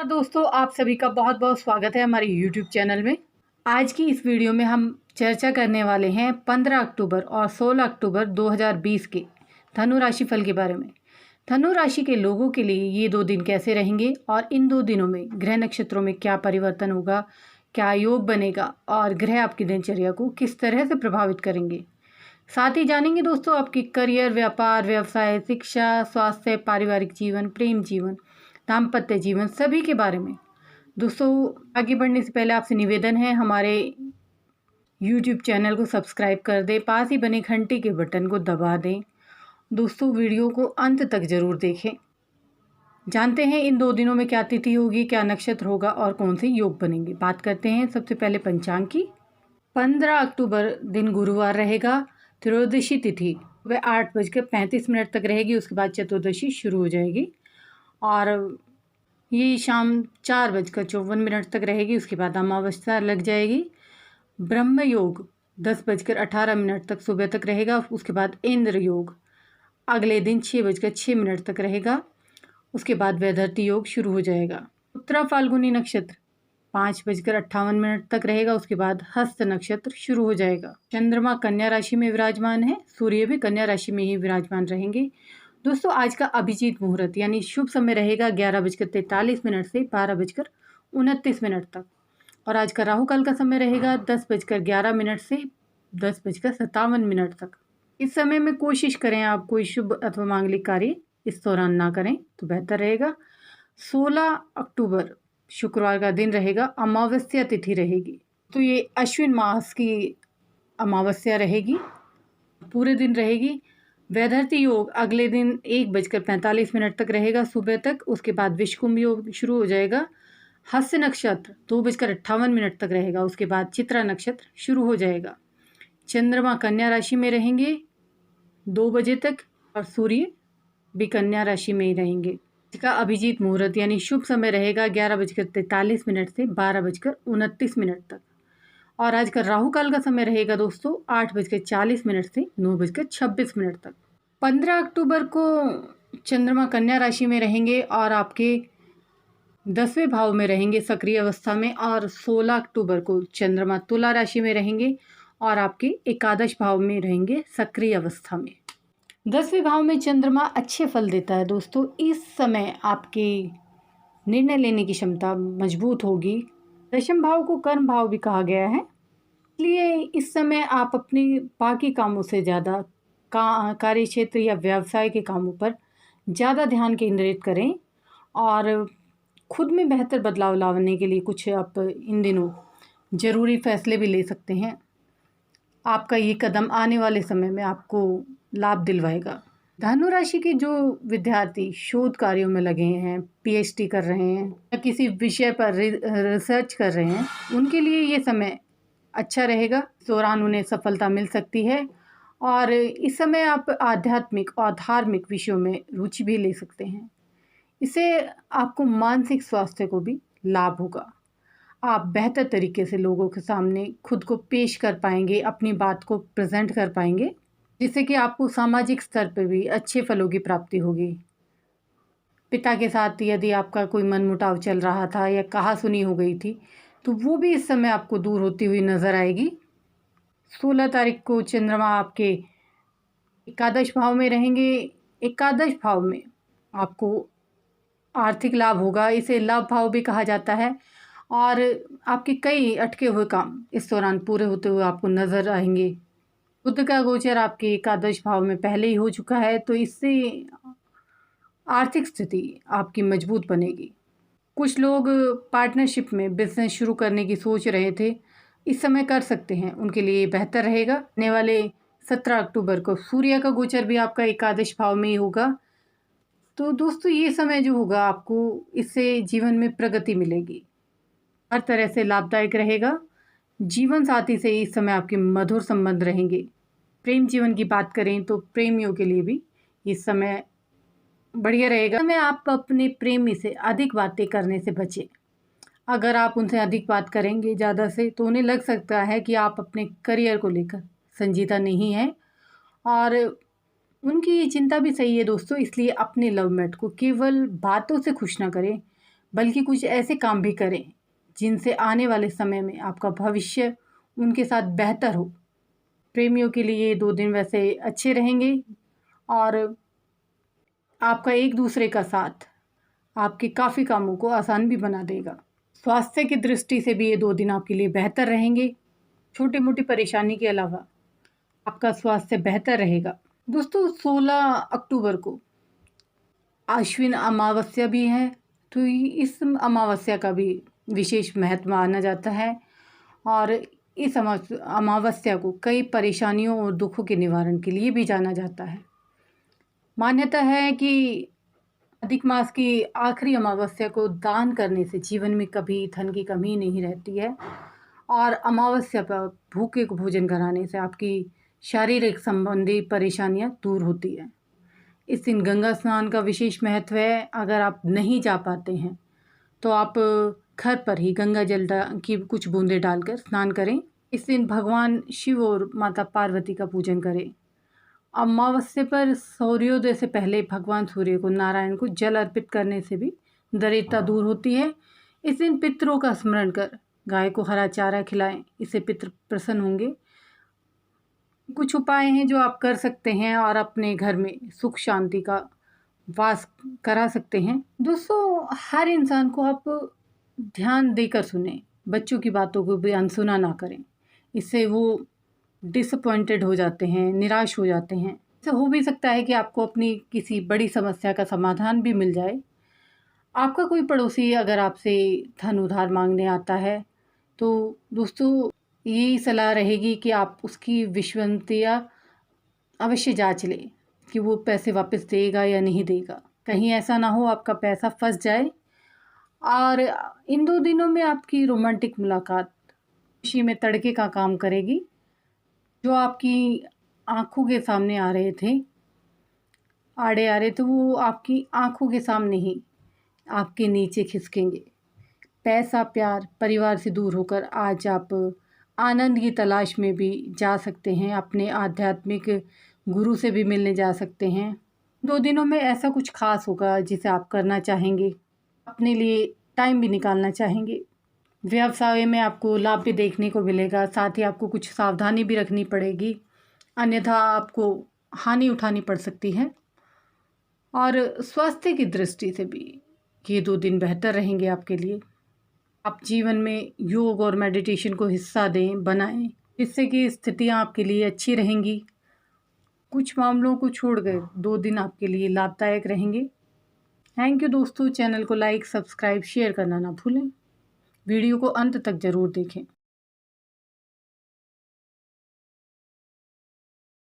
नमस्कार दोस्तों, आप सभी का बहुत बहुत स्वागत है हमारे YouTube चैनल में। आज की इस वीडियो में हम चर्चा करने वाले हैं 15 अक्टूबर और 16 अक्टूबर 2020 के धनु राशि फल के बारे में। धनु राशि के लोगों के लिए ये 2 दिन कैसे रहेंगे और इन 2 दिनों में ग्रह नक्षत्रों में क्या परिवर्तन होगा, क्या योग बनेगा और ग्रह आपकी दिनचर्या को किस तरह से प्रभावित करेंगे। साथ ही जानेंगे दोस्तों आपकी करियर, व्यापार, व्यवसाय, शिक्षा, स्वास्थ्य, पारिवारिक जीवन, प्रेम जीवन, दाम्पत्य जीवन सभी के बारे में। दोस्तों आगे बढ़ने से पहले आपसे निवेदन है, हमारे YouTube चैनल को सब्सक्राइब कर दें, पास ही बने घंटी के बटन को दबा दें। दोस्तों वीडियो को अंत तक ज़रूर देखें। जानते हैं इन 2 दिनों में क्या तिथि होगी, क्या नक्षत्र होगा और कौन से योग बनेंगे। बात करते हैं सबसे पहले पंचांग की। 15 अक्टूबर दिन गुरुवार रहेगा। त्रयोदशी तिथि वह 8:35 तक रहेगी। उसके बाद चतुर्दशी शुरू हो जाएगी और ये शाम 4:54 तक रहेगी। उसके बाद अमावस्या लग जाएगी। ब्रह्म योग 10:18 तक सुबह तक रहेगा। उसके बाद इंद्र योग अगले दिन 6:06 तक रहेगा। उसके बाद वैधर्ती योग शुरू हो जाएगा। उत्तरा फाल्गुनी नक्षत्र 5:58 तक रहेगा। उसके बाद हस्त नक्षत्र शुरू हो जाएगा। चंद्रमा कन्या राशि में विराजमान है, सूर्य भी कन्या राशि में ही विराजमान रहेंगे। दोस्तों आज का अभिजीत मुहूर्त यानी शुभ समय रहेगा 11:43 से 12:29 तक और आज का राहु काल का समय रहेगा 10:11 से 10:57 तक। इस समय में कोशिश करें आप कोई शुभ अथवा मांगलिक कार्य इस दौरान ना करें तो बेहतर रहेगा। 16 अक्टूबर शुक्रवार का दिन रहेगा, अमावस्या तिथि रहेगी। तो ये अश्विन मास की अमावस्या रहेगी, पूरे दिन रहेगी। वैधर्ती योग अगले दिन 1:45 तक रहेगा सुबह तक। उसके बाद विषकुंभ योग शुरू हो जाएगा। हस्त नक्षत्र 2:58 तक रहेगा। उसके बाद चित्रा नक्षत्र शुरू हो जाएगा। चंद्रमा कन्या राशि में रहेंगे 2 बजे तक और सूर्य भी कन्या राशि में ही रहेंगे। इसका अभिजीत मुहूर्त यानी शुभ समय रहेगा 11:43 से 12:29 तक और आज का राहु काल का समय रहेगा दोस्तों 8:40 से 9:26 तक। 15 अक्टूबर को चंद्रमा कन्या राशि में रहेंगे और आपके 10वें भाव में रहेंगे सक्रिय अवस्था में और 16 अक्टूबर को चंद्रमा तुला राशि में रहेंगे और आपके एकादश भाव में रहेंगे सक्रिय अवस्था में। 10वें भाव में चंद्रमा अच्छे फल देता है दोस्तों। इस समय आपकी निर्णय लेने की क्षमता मजबूत होगी। दशम भाव को कर्म भाव भी कहा गया है, इसलिए इस समय आप अपने बाकी कामों से ज़्यादा कार्य क्षेत्र या व्यवसाय के कामों पर ज़्यादा ध्यान केंद्रित करें और खुद में बेहतर बदलाव लाने के लिए कुछ आप इन दिनों ज़रूरी फैसले भी ले सकते हैं। आपका ये कदम आने वाले समय में आपको लाभ दिलवाएगा। धनु राशि के जो विद्यार्थी शोध कार्यों में लगे हैं, PhD कर रहे हैं या किसी विषय पर रिसर्च कर रहे हैं, उनके लिए ये समय अच्छा रहेगा। इस दौरान उन्हें सफलता मिल सकती है और इस समय आप आध्यात्मिक और धार्मिक विषयों में रुचि भी ले सकते हैं। इससे आपको मानसिक स्वास्थ्य को भी लाभ होगा। आप बेहतर तरीके से लोगों के सामने खुद को पेश कर पाएंगे, अपनी बात को प्रेजेंट कर पाएंगे, जिससे कि आपको सामाजिक स्तर पर भी अच्छे फलों की प्राप्ति होगी। पिता के साथ यदि आपका कोई मनमुटाव चल रहा था या कहासुनी हो गई थी तो वो भी इस समय आपको दूर होती हुई नजर आएगी। 16 तारीख को चंद्रमा आपके एकादश भाव में रहेंगे। एकादश भाव में आपको आर्थिक लाभ होगा, इसे लाभ भाव भी कहा जाता है और आपके कई अटके हुए काम इस दौरान पूरे होते हुए आपको नजर आएंगे। बुध का गोचर आपके एकादश भाव में पहले ही हो चुका है, तो इससे आर्थिक स्थिति आपकी मजबूत बनेगी। कुछ लोग पार्टनरशिप में बिजनेस शुरू करने की सोच रहे थे, इस समय कर सकते हैं, उनके लिए बेहतर रहेगा। आने वाले 17 अक्टूबर को सूर्य का गोचर भी आपका एकादश भाव में ही होगा। तो दोस्तों ये समय जो होगा आपको इससे जीवन में प्रगति मिलेगी, हर तरह से लाभदायक रहेगा। जीवन साथी से इस समय आपके मधुर संबंध रहेंगे। प्रेम जीवन की बात करें तो प्रेमियों के लिए भी इस समय बढ़िया रहेगा। समय आप अपने प्रेमी से अधिक बातें करने से बचें। अगर आप उनसे अधिक बात करेंगे ज़्यादा से तो उन्हें लग सकता है कि आप अपने करियर को लेकर संजीदा नहीं हैं और उनकी ये चिंता भी सही है दोस्तों। इसलिए अपने लवमेट को केवल बातों से खुश ना करें बल्कि कुछ ऐसे काम भी करें जिनसे आने वाले समय में आपका भविष्य उनके साथ बेहतर हो। प्रेमियों के लिए ये 2 दिन वैसे अच्छे रहेंगे और आपका एक दूसरे का साथ आपके काफ़ी कामों को आसान भी बना देगा। स्वास्थ्य की दृष्टि से भी ये 2 दिन आपके लिए बेहतर रहेंगे। छोटी-मोटी परेशानी के अलावा आपका स्वास्थ्य बेहतर रहेगा। दोस्तों 16 अक्टूबर को आश्विन अमावस्या भी है, तो इस अमावस्या का भी विशेष महत्व माना जाता है और इस अमावस्या को कई परेशानियों और दुखों के निवारण के लिए भी जाना जाता है। मान्यता है कि अधिक मास की आखिरी अमावस्या को दान करने से जीवन में कभी धन की कमी नहीं रहती है और अमावस्या पर भूखे को भोजन कराने से आपकी शारीरिक संबंधी परेशानियां दूर होती है। इस दिन गंगा स्नान का विशेष महत्व है। अगर आप नहीं जा पाते हैं तो आप घर पर ही गंगा जल की कुछ बूंदें डालकर स्नान करें। इस दिन भगवान शिव और माता पार्वती का पूजन करें। अमावस्या पर सूर्योदय से पहले भगवान सूर्य को नारायण को जल अर्पित करने से भी दरिद्रता दूर होती है। इस दिन पितरों का स्मरण कर गाय को हरा चारा खिलाएं, इससे पितर प्रसन्न होंगे। कुछ उपाय हैं जो आप कर सकते हैं और अपने घर में सुख शांति का वास करा सकते हैं। दोस्तों हर इंसान को आप ध्यान देकर सुने, बच्चों की बातों को भी अनसुना ना करें, इससे वो डिसअपॉइंटेड हो जाते हैं, निराश हो जाते हैं। ऐसा हो भी सकता है कि आपको अपनी किसी बड़ी समस्या का समाधान भी मिल जाए। आपका कोई पड़ोसी अगर आपसे धन उधार मांगने आता है तो दोस्तों यही सलाह रहेगी कि आप उसकी विश्वसनीयता अवश्य जांच लें कि वो पैसे वापस देगा या नहीं देगा। कहीं ऐसा ना हो आपका पैसा फंस जाए। और इन 2 दिनों में आपकी रोमांटिक मुलाकात खुशी में तड़के का काम करेगी। जो आपकी आंखों के सामने आ रहे थे, आड़े आ रहे थे, वो आपकी आंखों के सामने ही आपके नीचे खिसकेंगे। पैसा प्यार परिवार से दूर होकर आज आप आनंद की तलाश में भी जा सकते हैं। अपने आध्यात्मिक गुरु से भी मिलने जा सकते हैं। 2 दिनों में ऐसा कुछ खास होगा जिसे आप करना चाहेंगे, अपने लिए टाइम भी निकालना चाहेंगे। व्यवसाय में आपको लाभ भी देखने को मिलेगा, साथ ही आपको कुछ सावधानी भी रखनी पड़ेगी, अन्यथा आपको हानि उठानी पड़ सकती है। और स्वास्थ्य की दृष्टि से भी ये 2 दिन बेहतर रहेंगे आपके लिए। आप जीवन में योग और मेडिटेशन को हिस्सा दें, बनाएं, जिससे कि स्थितियाँ आपके लिए अच्छी रहेंगी। कुछ मामलों को छोड़कर 2 दिन आपके लिए लाभदायक रहेंगे। थैंक यू दोस्तों। चैनल को लाइक, सब्सक्राइब, शेयर करना ना भूलें। वीडियो को अंत तक ज़रूर देखें।